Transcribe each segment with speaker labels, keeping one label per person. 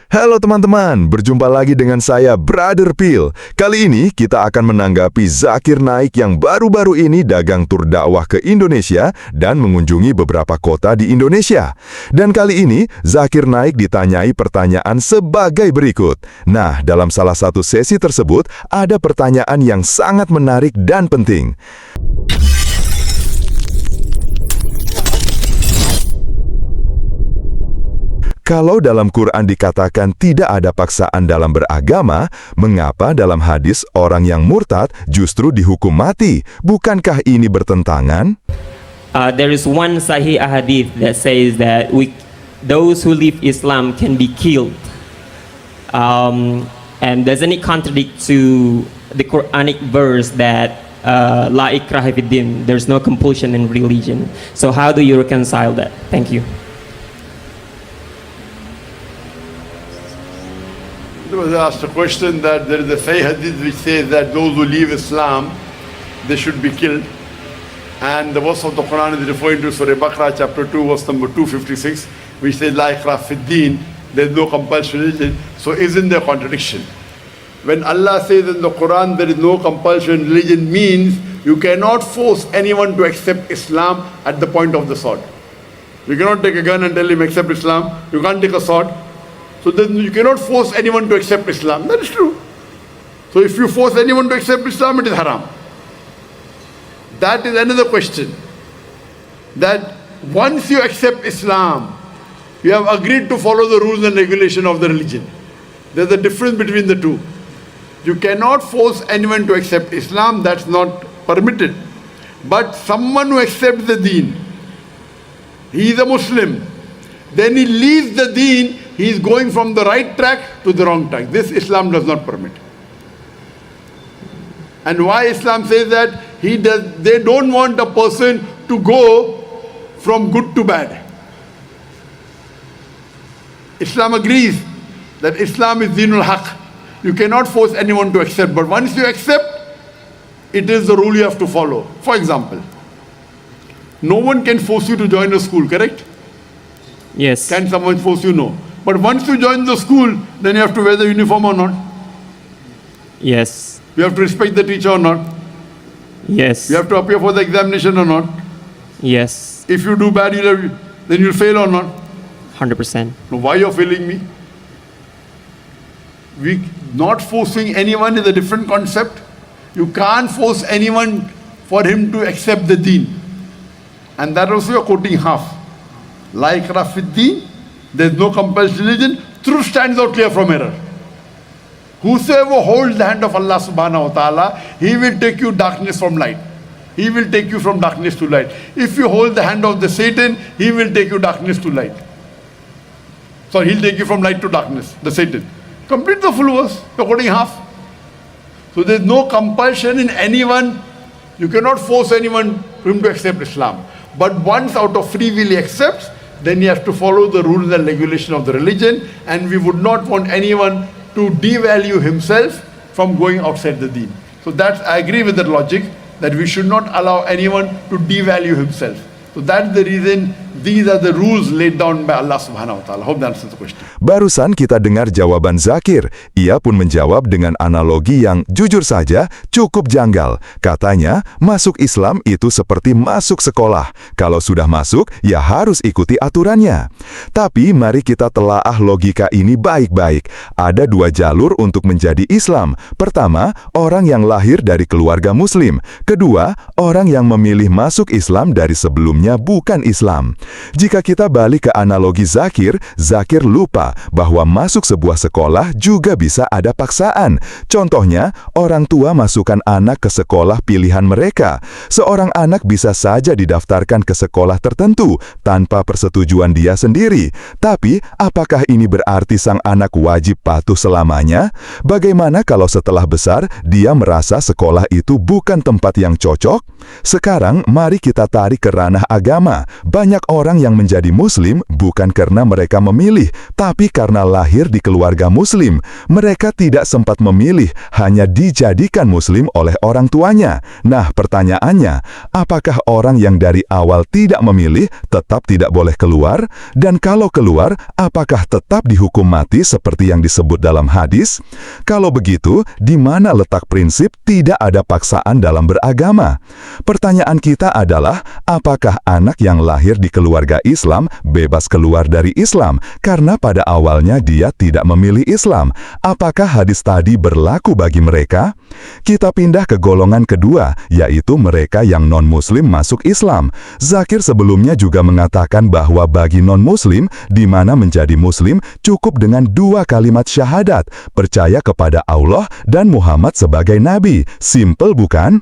Speaker 1: Halo teman-teman, berjumpa lagi dengan saya Brother Pil. Kali ini kita akan menanggapi Zakir Naik yang baru-baru ini dagang tur dakwah ke Indonesia dan mengunjungi beberapa kota di Indonesia. Dan kali ini Zakir Naik ditanyai pertanyaan sebagai berikut. Nah, dalam salah satu sesi tersebut ada pertanyaan yang sangat menarik dan penting. Kalau dalam Quran dikatakan tidak ada paksaan dalam beragama, mengapa dalam hadis orang yang murtad justru dihukum mati? Bukankah ini bertentangan?
Speaker 2: There is one sahih hadith that says that those who leave Islam can be killed. And doesn't it contradict to the Quranic verse that La ikraha fid din, there's no compulsion in religion? So how do you reconcile that? Thank you.
Speaker 3: There was asked a question that there is a Sahih hadith which says that those who leave Islam, they should be killed. And the verse of the Quran is referring to Surah Baqarah chapter 2 verse number 256, which says La ikraha fid din, there is no compulsion in religion. So isn't there a contradiction? When Allah says in the Quran there is no compulsion in religion, means you cannot force anyone to accept Islam at the point of the sword. You cannot take a gun and tell him accept Islam. You can't take a sword. So then you cannot force anyone to accept Islam. That is true. So if you force anyone to accept Islam, it is haram. That is another question. That once you accept Islam, you have agreed to follow the rules and regulation of the religion. There's a difference between the two. You cannot force anyone to accept Islam, that's not permitted. But someone who accepts the deen, he is a Muslim, then he leaves the deen, he is going from the right track to the wrong track. This Islam does not permit. And why Islam says that? They don't want a person to go from good to bad. Islam agrees that Islam is Dinul Haq. You cannot force anyone to accept, but once you accept, it is the rule you have to follow. For example, no one can force you to join a school, correct?
Speaker 2: Yes.
Speaker 3: Can someone force you? No. But once you join the school, then you have to wear the uniform or not?
Speaker 2: Yes.
Speaker 3: You have to respect the teacher or not?
Speaker 2: Yes.
Speaker 3: You have to appear for the examination or not?
Speaker 2: Yes.
Speaker 3: If you do bad, then you'll fail or not?
Speaker 2: 100%.
Speaker 3: Now, why you're failing me? Not forcing anyone is a different concept. You can't force anyone for him to accept the deen. And that also you're quoting half. La ikraha fid din, there's no compulsion religion. Truth stands out clear from error. Whosoever holds the hand of Allah subhanahu wa ta'ala, he will take you darkness from light. He will take you from darkness to light. If you hold the hand of the Satan, he will take you darkness to light. So he'll take you from light to darkness, the Satan. Complete the full verse, according half. So there's no compulsion in anyone. You cannot force anyone for him to accept Islam. But once out of free will he accepts, then he has to follow the rules and regulation of the religion, and we would not want anyone to devalue himself from going outside the deen. So that's, I agree with that logic, that we should not allow anyone to devalue himself. So that's the reason these are the rules laid down by Allah subhanahu wa ta'ala. Hope that answers the question.
Speaker 1: Barusan kita dengar jawaban Zakir. Ia pun menjawab dengan analogi yang jujur saja cukup janggal. Katanya, masuk Islam itu seperti masuk sekolah. Kalau sudah masuk, ya harus ikuti aturannya. Tapi mari kita telaah logika ini baik-baik. Ada dua jalur untuk menjadi Islam. Pertama, orang yang lahir dari keluarga Muslim. Kedua, orang yang memilih masuk Islam dari sebelumnya bukan Islam. Jika kita balik ke analogi Zakir, Zakir lupa bahwa masuk sebuah sekolah juga bisa ada paksaan. Contohnya, orang tua masukkan anak ke sekolah pilihan mereka. Seorang anak bisa saja didaftarkan ke sekolah tertentu tanpa persetujuan dia sendiri. Tapi, apakah ini berarti sang anak wajib patuh selamanya? Bagaimana kalau setelah besar, dia merasa sekolah itu bukan tempat yang cocok? Sekarang, mari kita tarik ke ranah agama. Banyak orang yang menjadi Muslim bukan karena mereka memilih, tapi karena lahir di keluarga Muslim. Mereka tidak sempat memilih, hanya dijadikan Muslim oleh orang tuanya. Nah, pertanyaannya, apakah orang yang dari awal tidak memilih tetap tidak boleh keluar? Dan kalau keluar, apakah tetap dihukum mati seperti yang disebut dalam hadis? Kalau begitu, di mana letak prinsip tidak ada paksaan dalam beragama? Pertanyaan kita adalah, apakah anak yang lahir di keluarga Islam bebas keluar dari Islam karena pada awalnya dia tidak memilih Islam? Apakah hadis tadi berlaku bagi mereka? Kita pindah ke golongan kedua, yaitu mereka yang non-Muslim masuk Islam. Zakir sebelumnya juga mengatakan bahwa bagi non-Muslim, di mana menjadi Muslim cukup dengan 2 kalimat syahadat, percaya kepada Allah dan Muhammad sebagai Nabi. Simple bukan?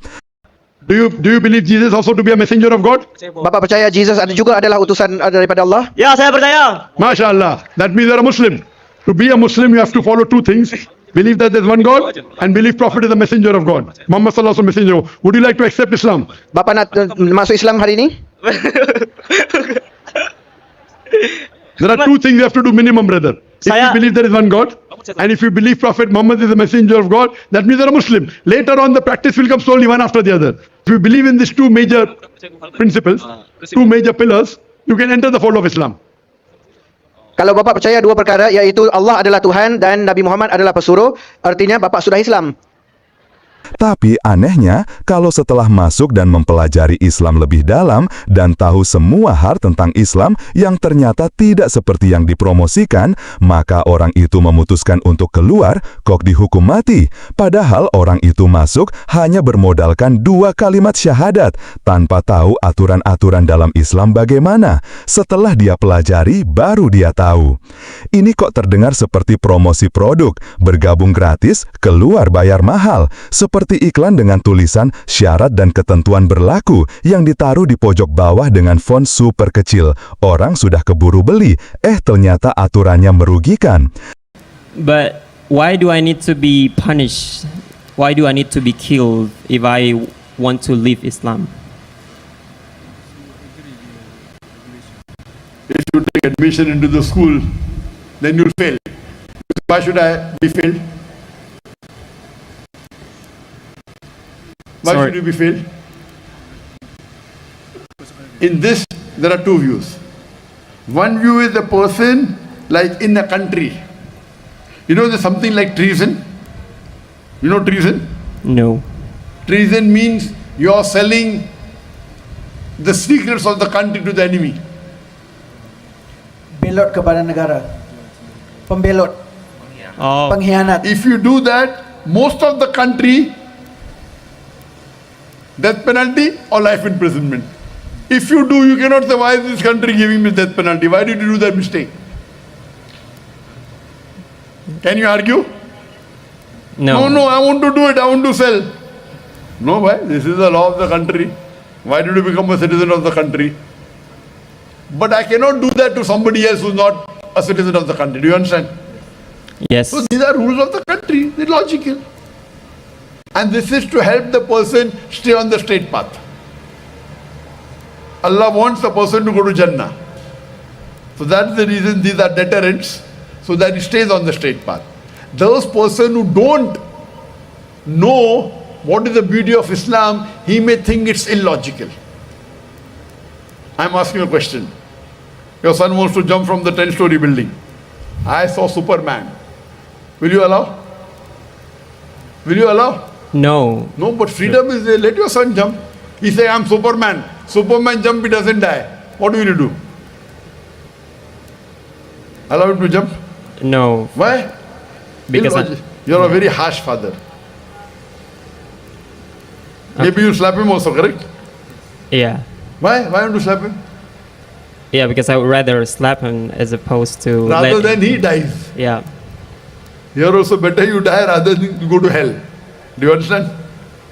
Speaker 3: Do you believe Jesus also to be a messenger of God?
Speaker 4: Bapak percaya Jesus ada juga adalah utusan daripada Allah?
Speaker 5: Ya, saya percaya.
Speaker 3: MashaAllah. That means you're a Muslim. To be a Muslim, you have to follow 2 things. Believe that there's one God and believe Prophet is a messenger of God. Muhammad sallallahu alaihi wasallam messenger. Would you like to accept Islam?
Speaker 4: Bapak nak masuk Islam hari ini?
Speaker 3: There are 2 things you have to do minimum, brother. If you believe there is one God, and if you believe Prophet Muhammad is a messenger of God, that means you're a Muslim. Later on, the practice will come slowly, one after the other. If you believe in these 2 major principles, 2 major pillars, you can enter the fold of Islam.
Speaker 4: Kalau Bapak percaya 2 perkara, yaitu Allah adalah Tuhan dan Nabi Muhammad adalah pesuruh, artinya Bapak sudah Islam.
Speaker 1: Tapi anehnya, kalau setelah masuk dan mempelajari Islam lebih dalam dan tahu semua hal tentang Islam yang ternyata tidak seperti yang dipromosikan, maka orang itu memutuskan untuk keluar, kok dihukum mati. Padahal orang itu masuk hanya bermodalkan 2 kalimat syahadat, tanpa tahu aturan-aturan dalam Islam bagaimana. Setelah dia pelajari, baru dia tahu. Ini kok terdengar seperti promosi produk, bergabung gratis, keluar bayar mahal, seperti iklan dengan tulisan syarat dan ketentuan berlaku yang ditaruh di pojok bawah dengan font super kecil. Orang sudah keburu beli, ternyata aturannya merugikan.
Speaker 2: But why do I need to be punished? Why do I need to be killed if I want to leave Islam?
Speaker 3: If you take admission into the school, then you'll fail. Why should I be failed? Why
Speaker 2: Sorry.
Speaker 3: should you be failed? In this, there are 2 views. One view is a person like in a country. You know there's something like treason? You know treason?
Speaker 2: No.
Speaker 3: Treason means you are selling the secrets of the country to the enemy.
Speaker 5: Belot kepada negara. Pembelot,
Speaker 2: Oh,
Speaker 5: pengkhianat.
Speaker 3: If you do that, most of the country, death penalty or life imprisonment. If you do, you cannot say, why is this country giving me death penalty? Why did you do that mistake? Can you argue?
Speaker 2: no.
Speaker 3: No, I want to do it, I want to sell. No, why? This is the law of the country. Why did you become a citizen of the country? But I cannot do that to somebody else who's not a citizen of the country. Do you understand?
Speaker 2: Yes.
Speaker 3: So these are rules of the country. They're logical. And this is to help the person stay on the straight path. Allah wants the person to go to Jannah. So that's the reason these are deterrents, so that he stays on the straight path. Those person who don't know what is the beauty of Islam, he may think it's illogical. I'm asking a question. Your son wants to jump from the 10-story building. I saw Superman. Will you allow? Will you allow?
Speaker 2: No.
Speaker 3: No, but freedom is there. Let your son jump. He say, I'm Superman. Superman jump, he doesn't die. What will you do? Allow him to jump?
Speaker 2: No.
Speaker 3: Why?
Speaker 2: Because
Speaker 3: You're a very harsh father. Maybe you slap him also, correct?
Speaker 2: yeah.
Speaker 3: Why? Why don't you slap him?
Speaker 2: Yeah, because I would rather slap him as opposed to
Speaker 3: Rather than he dies.
Speaker 2: Yeah.
Speaker 3: Here also better you die rather than you go to hell. Do you understand?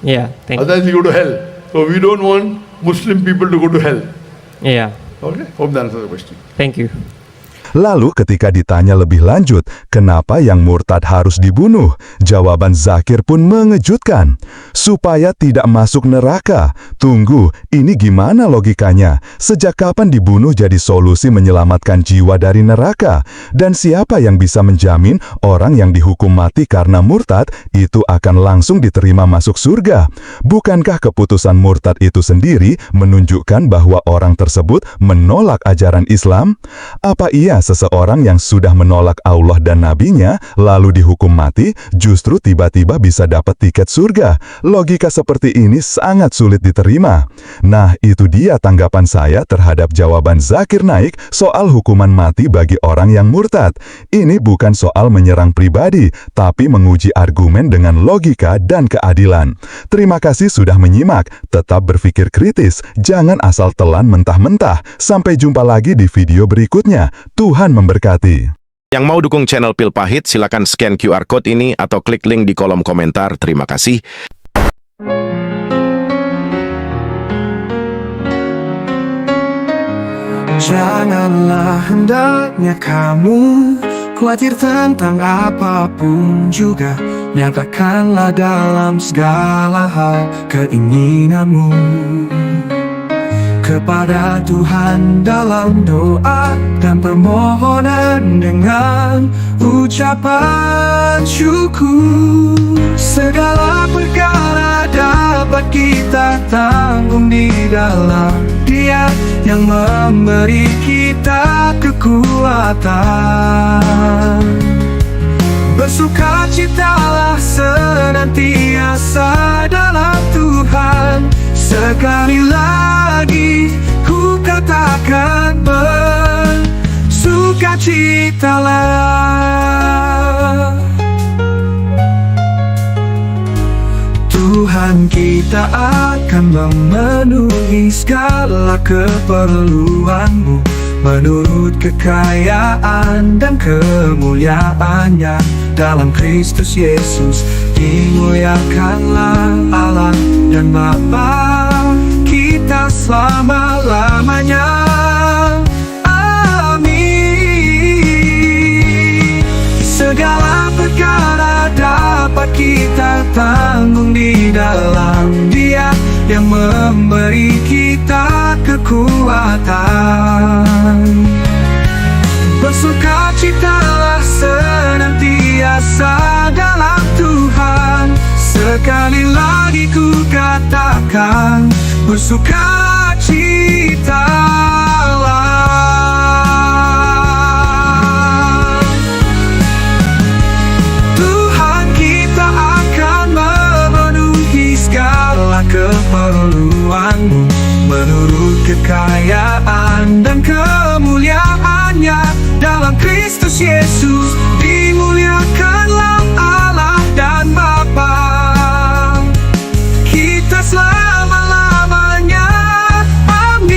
Speaker 2: Yeah. Thank you.
Speaker 3: Otherwise you go to hell. So we don't want Muslim people to go to hell.
Speaker 2: Yeah.
Speaker 3: Okay? Hope that answers the question.
Speaker 2: Thank you.
Speaker 1: Lalu ketika ditanya lebih lanjut, kenapa yang murtad harus dibunuh? Jawaban Zakir pun mengejutkan. Supaya tidak masuk neraka. Tunggu, ini gimana logikanya? Sejak kapan dibunuh jadi solusi menyelamatkan jiwa dari neraka? Dan siapa yang bisa menjamin orang yang dihukum mati karena murtad itu akan langsung diterima masuk surga? Bukankah keputusan murtad itu sendiri menunjukkan bahwa orang tersebut menolak ajaran Islam? Apa iya seseorang yang sudah menolak Allah dan Nabi-Nya lalu dihukum mati justru tiba-tiba bisa dapat tiket surga? Logika seperti ini sangat sulit diterima. Nah, itu dia tanggapan saya terhadap jawaban Zakir Naik soal hukuman mati bagi orang yang murtad. Ini bukan soal menyerang pribadi, tapi menguji argumen dengan logika dan keadilan. Terima kasih sudah menyimak. Tetap berpikir kritis, jangan asal telan mentah-mentah. Sampai jumpa lagi di video berikutnya. Tuhan memberkati.
Speaker 6: Yang mau dukung channel Pil Pahit, silakan scan QR Code ini atau klik link di kolom komentar. Terima kasih.
Speaker 7: Janganlah hendaknya kamu khawatir tentang apapun juga. Nyatakanlah dalam segala hal keinginanmu kepada Tuhan dalam doa dan permohonan dengan ucapan syukur. Segala perkara dapat kita tanggung di dalam Dia yang memberi kita kekuatan. Bersukacitalah senantiasa dalam Tuhan. Sekali lagi ku katakan bersukacitalah. Tuhan kita akan memenuhi segala keperluanmu menurut kekayaan dan kemuliaannya dalam Kristus Yesus. Dimuliakanlah Allah dan Bapa kita selama-lamanya. Amin. Segala perkara dapat kita tanggung di dalam Dia yang memberi kita kekuatan. Bersukacitalah senantiasa dalam Tuhan. Sekali lagi ku katakan bersukacitalah. Tuhan kita akan memenuhi segala keperluanmu menurut kekayaan dan kemuliaannya dalam Kristus Yesus. Dimuliakanlah Allah dan Bapa kita selama-lamanya. Amin.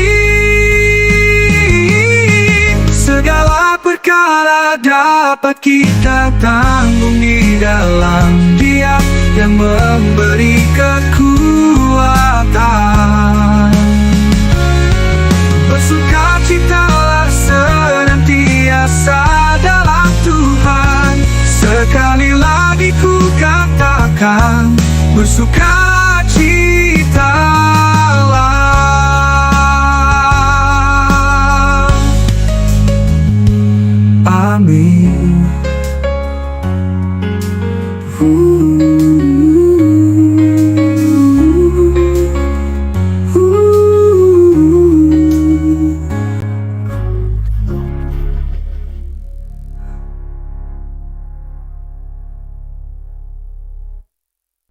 Speaker 7: Segala perkara dapat kita tanggung di dalam Dia yang memberi kekuatan. Bersukacitalah senantiasa dalam Tuhan. Sekali lagi ku katakan bersukacitalah.